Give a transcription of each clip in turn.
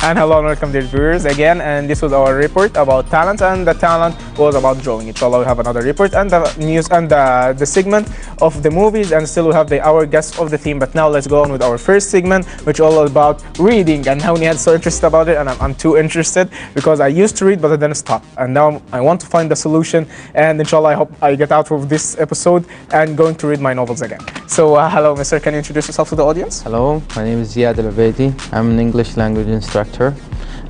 And hello and welcome dear viewers again, and this was our report about talent, and the talent was about drawing. Inshallah we have another report and the news and the segment of the movies, and still we have our guest of the theme. But now let's go on with our first segment, which is all about reading, and how Nihat so interested about it, and I'm too interested because I used to read but I didn't stop, and now I want to find the solution, and inshallah I hope I get out of this episode and going to read my novels again. So hello Mr. Can you introduce yourself to the audience? Hello, my name is Ziyad Al-Abidi. I'm an English language instructor,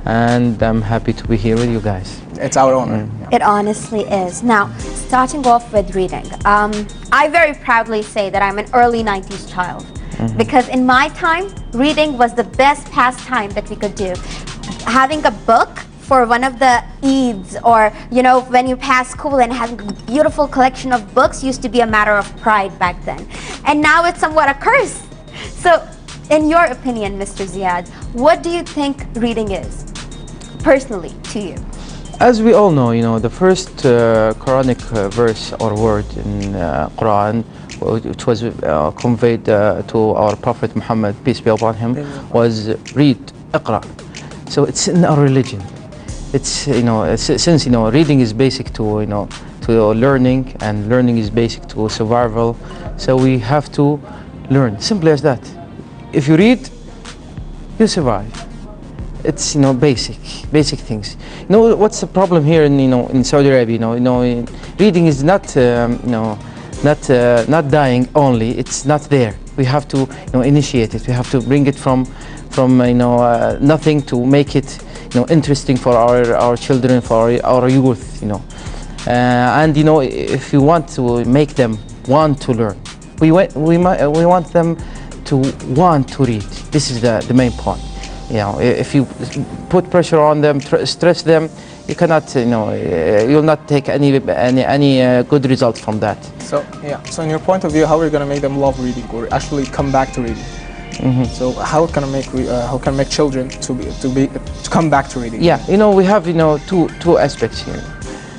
and I'm happy to be here with you guys. It's our honor. It honestly is. Now, starting off with reading, I very proudly say that I'm an early 90s child, because in my time, reading was the best pastime that we could do. Having a book for one of the Eids, or when you pass school, and having a beautiful collection of books used to be a matter of pride back then. And now it's somewhat a curse. So, in your opinion, Mr. Ziyad, what do you think reading is, personally, to you? As we all know, the first Quranic verse or word in Quran, which was conveyed to our Prophet Muhammad, peace be upon him, was read, Iqra. So it's in our religion. It's since reading is basic to learning, and learning is basic to survival. So we have to learn. Simple as that. If you read, you survive. It's basic things. What's the problem here in Saudi Arabia? Reading is not not dying only. It's not there. We have to initiate it. We have to bring it from nothing to make it interesting for our children, for our youth. And if you want to make them want to learn, we want them to want to read. This is the main point. If you put pressure on them, stress them, you cannot, you'll not take any good result from that. So in your point of view, how are you going to make them love reading or actually come back to reading? So how can I make children to come back to reading? We have two aspects here: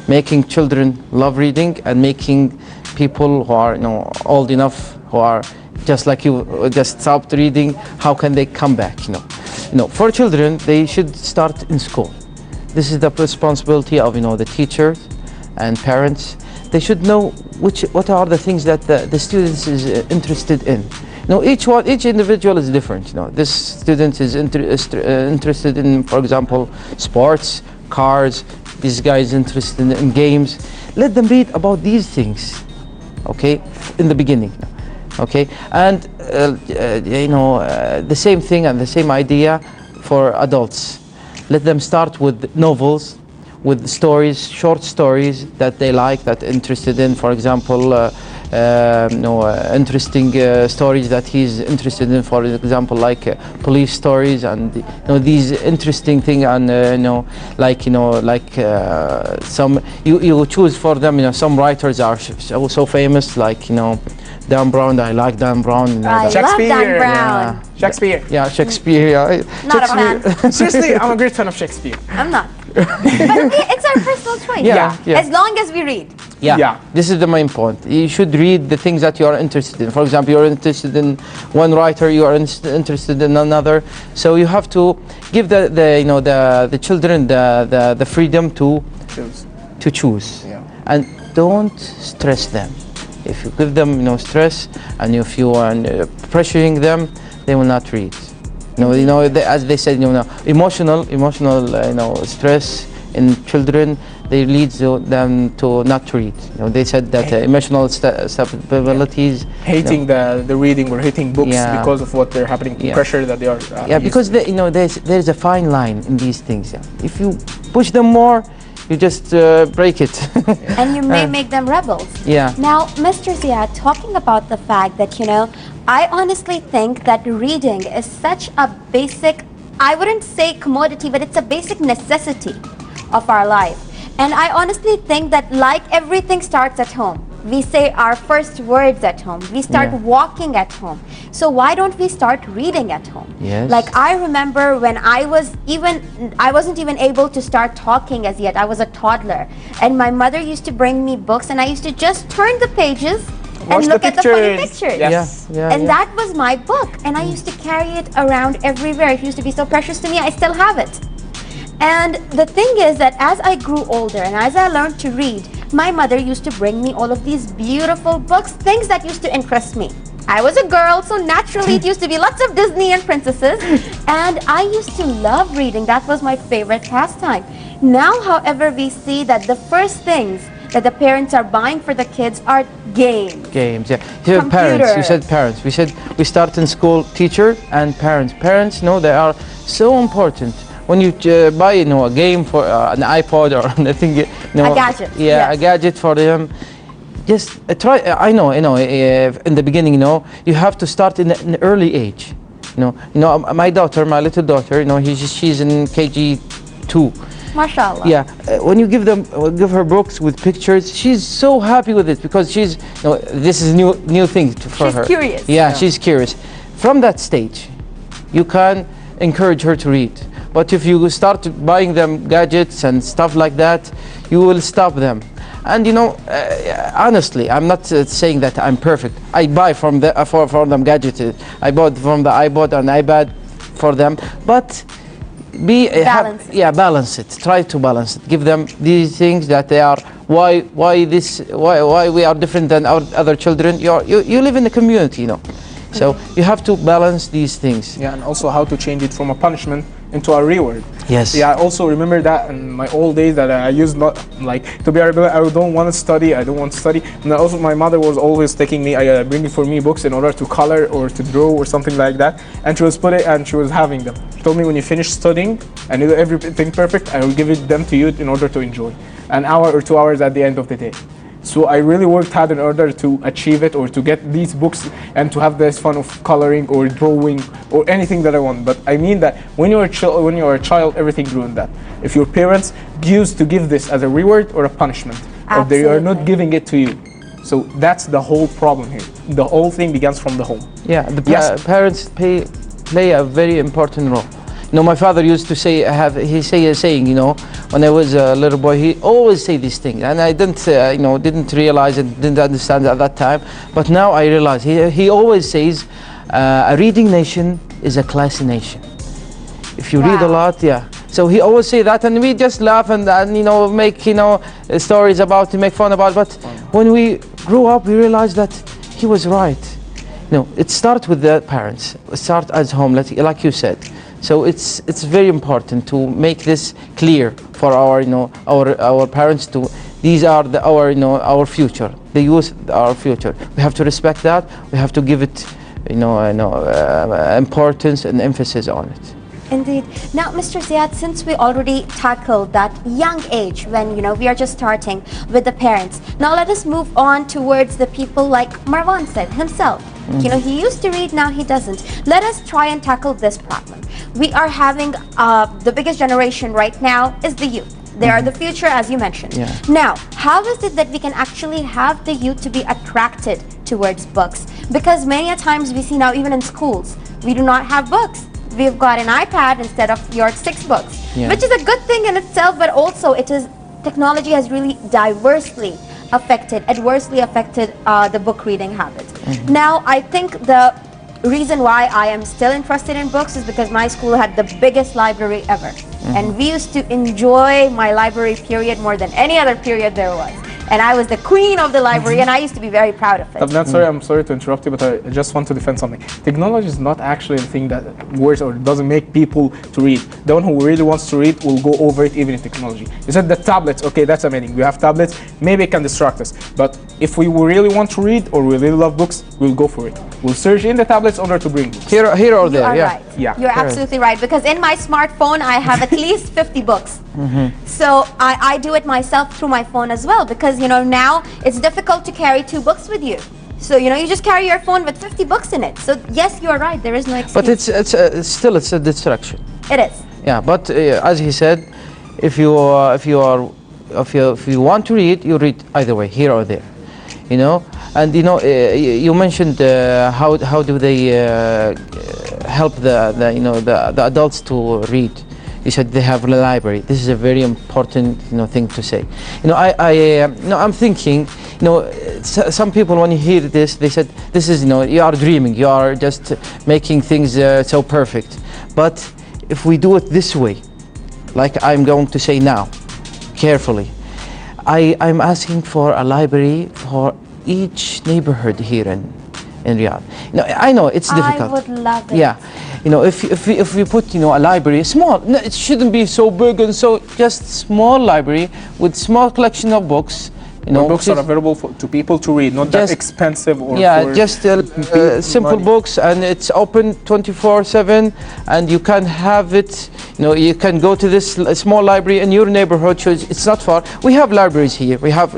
making children love reading, and making people who are old enough, who are just like you, just stopped reading. How can they come back? For children, they should start in school. This is the responsibility of the teachers and parents. They should know what are the things that the students is interested in. Each individual is different. This student is interested in, for example, sports, cars. This guy is interested in games. Let them read about these things, okay, in the beginning. Okay, and the same thing and the same idea for adults. Let them start with novels, with stories, short stories that they like, that interested in. For example, interesting stories that he's interested in. For example, like police stories, and these interesting things, and some you choose for them. Some writers are so famous, like Dan Brown. I like Dan Brown. I love Dan Brown. Shakespeare. Yeah, Shakespeare. Not a fan. Seriously, I'm a great fan of Shakespeare. I'm not. But it's our personal choice. Yeah. As long as we read. Yeah, this is the main point. You should read the things that you are interested in. For example, you're interested in one writer, you are interested in another. So you have to give the children the freedom to choose. And don't stress them. If you give them stress, and if you are pressuring them, they will not read. As they said, emotional stress in children, they lead them to not read. They said that emotional stabilities, hating the reading or hating books because of what they're happening, pressure that they are. Because there's a fine line in these things. If you push them more, you just break it. And you may make them rebels. Now, Mr. Ziyad, talking about the fact that, I honestly think that reading is such a basic, I wouldn't say commodity, but it's a basic necessity of our life. And I honestly think that, like everything starts at home. We say our first words at home. We start walking at home. So why don't we start reading at home? Yes. Like I remember when I wasn't even able to start talking as yet. I was a toddler, and my mother used to bring me books, and I used to just turn the pages Watch look the at the funny pictures. pictures. Yes. And that was my book, and I used to carry it around everywhere. It used to be so precious to me. I still have it. And the thing is that as I grew older and as I learned to read, my mother used to bring me all of these beautiful books, things that used to interest me. I was a girl, so naturally it used to be lots of Disney and princesses, and I used to love reading. That was my favorite pastime. Now, however, we see that the first things that the parents are buying for the kids are games. Games, yeah. Here, parents. You said parents. We said we start in school, teacher and parents. Parents, they are so important. When you buy, a game for an iPod or anything, a gadget. Yeah, yes. A gadget for them. Just try. I know. In the beginning, you have to start in an early age. My daughter, my little daughter, she's in KG 2. MashaAllah. Yeah, when you give her books with pictures, she's so happy with it because she's, this is new thing for her. She's curious. Yeah, she's curious. From that stage, you can encourage her to read. But if you start buying them gadgets and stuff like that, you will stop them. And honestly, I'm not saying that I'm perfect. I buy from for them gadgets. I bought from the iPod and iPad for them, but balance it. Try to balance it. Give them these things that they are. Why we are different than our other children. You live in a community, So you have to balance these things. Yeah, and also how to change it from a punishment into a reward. Yes. Yeah, I also remember that in my old days that I used not to be rebel. I don't want to study. And also my mother was always taking me, bringing for me books in order to color or to draw or something like that. And she was having them. She told me when you finish studying and you do everything perfect, I will give them to you in order to enjoy. An hour or 2 hours at the end of the day. So I really worked hard in order to achieve it or to get these books and to have this fun of coloring or drawing or anything that I want. But I mean that when you're a child, everything grew in that. If your parents used to give this as a reward or a punishment, or they are not giving it to you. So that's the whole problem here. The whole thing begins from the home. Yeah, parents play a very important role. My father used to say, a saying, when I was a little boy, he always say these things, and I didn't realize it, didn't understand at that time, but now I realize. He always says, a reading nation is a classy nation. If you read a lot, So he always say that, and we just laugh and make stories about it, make fun about it. But when we grew up, we realized that he was right. It starts with the parents. It starts at home, like you said. So it's very important to make this clear for our parents. These are our future. The youth are our future. We have to respect that. We have to give it importance and emphasis on it. Indeed. Now, Mr. Ziyad, since we already tackled that young age when we are just starting with the parents, now let us move on towards the people like Marwan said himself. He used to read, now he doesn't. Let us try and tackle this problem. We are having the biggest generation right now is the youth. They are the future, as you mentioned. Yeah. Now, how is it that we can actually have the youth to be attracted towards books? Because many a times we see now, even in schools, we do not have books. We've got an iPad instead of your 6 books, which is a good thing in itself, but also technology has really adversely affected the book reading habit. Now, I think the reason why I am still interested in books is because my school had the biggest library ever. And we used to enjoy my library period more than any other period there was. And I was the queen of the library, and I used to be very proud of it. I'm sorry to interrupt you, but I just want to defend something. Technology is not actually the thing that works or doesn't make people to read. The one who really wants to read will go over it even in technology. You said the tablets, okay, that's amazing. We have tablets, maybe it can distract us. But if we really want to read or we really love books, we'll go for it. We'll search in the tablets in order to bring books. Here or there, you are right. You're absolutely right, because in my smartphone I have at least 50 books. So I do it myself through my phone as well, because now it's difficult to carry 2 books with you. So you just carry your phone with 50 books in it. So yes, you're right, there is no excuse. But it's still a distraction. It is. Yeah, but as he said, if you want to read, you read either way, here or there. And you mentioned how do they help the adults to read. You said they have a library. This is a very important, thing to say. I'm thinking, some people when you hear this, they said, this is, you are dreaming. You are just making things so perfect. But if we do it this way, like I'm going to say now, carefully, I'm asking for a library for each neighborhood here in Riyadh. I know it's difficult. I would love it. Yeah, if we put a library, small, no, it shouldn't be so big and so, just small library with small collection of books. Books are available to people to read, not that expensive or just simple books, and it's open 24/7, and you can have it. You can go to this small library in your neighborhood. So it's not far. We have libraries here. We have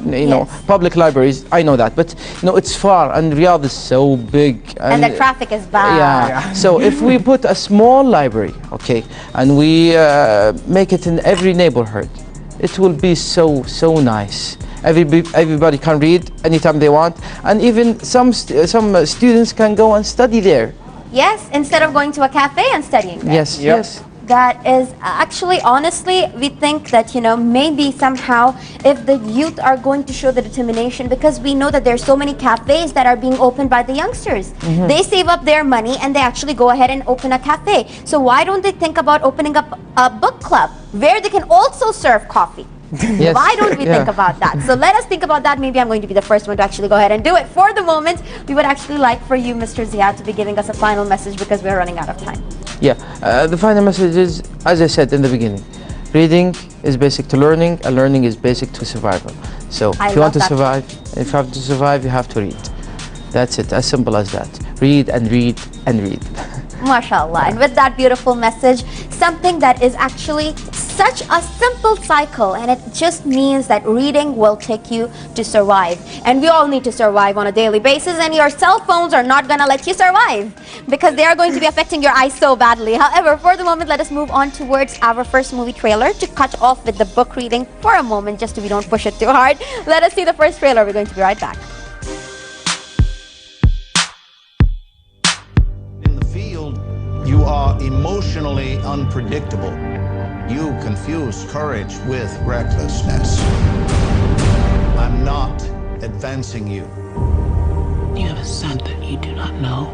public libraries. I know that, but it's far, and Riyadh is so big, and the traffic is bad. Yeah. So if we put a small library, okay, and we make it in every neighborhood, it will be so nice. Everybody can read anytime they want, and even some students can go and study there. Yes, instead of going to a cafe and studying there. Yes. That is actually, honestly, we think that, maybe somehow if the youth are going to show the determination, because we know that there's so many cafes that are being opened by the youngsters. They save up their money and they actually go ahead and open a cafe. So why don't they think about opening up a book club where they can also serve coffee? Yes. Why don't we think about that? So let us think about that. Maybe I'm going to be the first one to actually go ahead and do it. For the moment, we would actually like for you, Mr. Ziyad, to be giving us a final message because we're running out of time. Yeah, the final message is, as I said in the beginning, reading is basic to learning, and learning is basic to survival. So if you want to survive, you have to read. That's it, as simple as that. Read and read and read. MashaAllah. And with that beautiful message, something that is actually such a simple cycle, and it just means that reading will take you to survive. And we all need to survive on a daily basis, and your cell phones are not going to let you survive because they are going to be affecting your eyes so badly. However, for the moment, let us move on towards our first movie trailer to cut off with the book reading for a moment, just so we don't push it too hard. Let us see the first trailer. We're going to be right back. You are emotionally unpredictable. You confuse courage with recklessness. I'm not advancing you. You have a son that you do not know.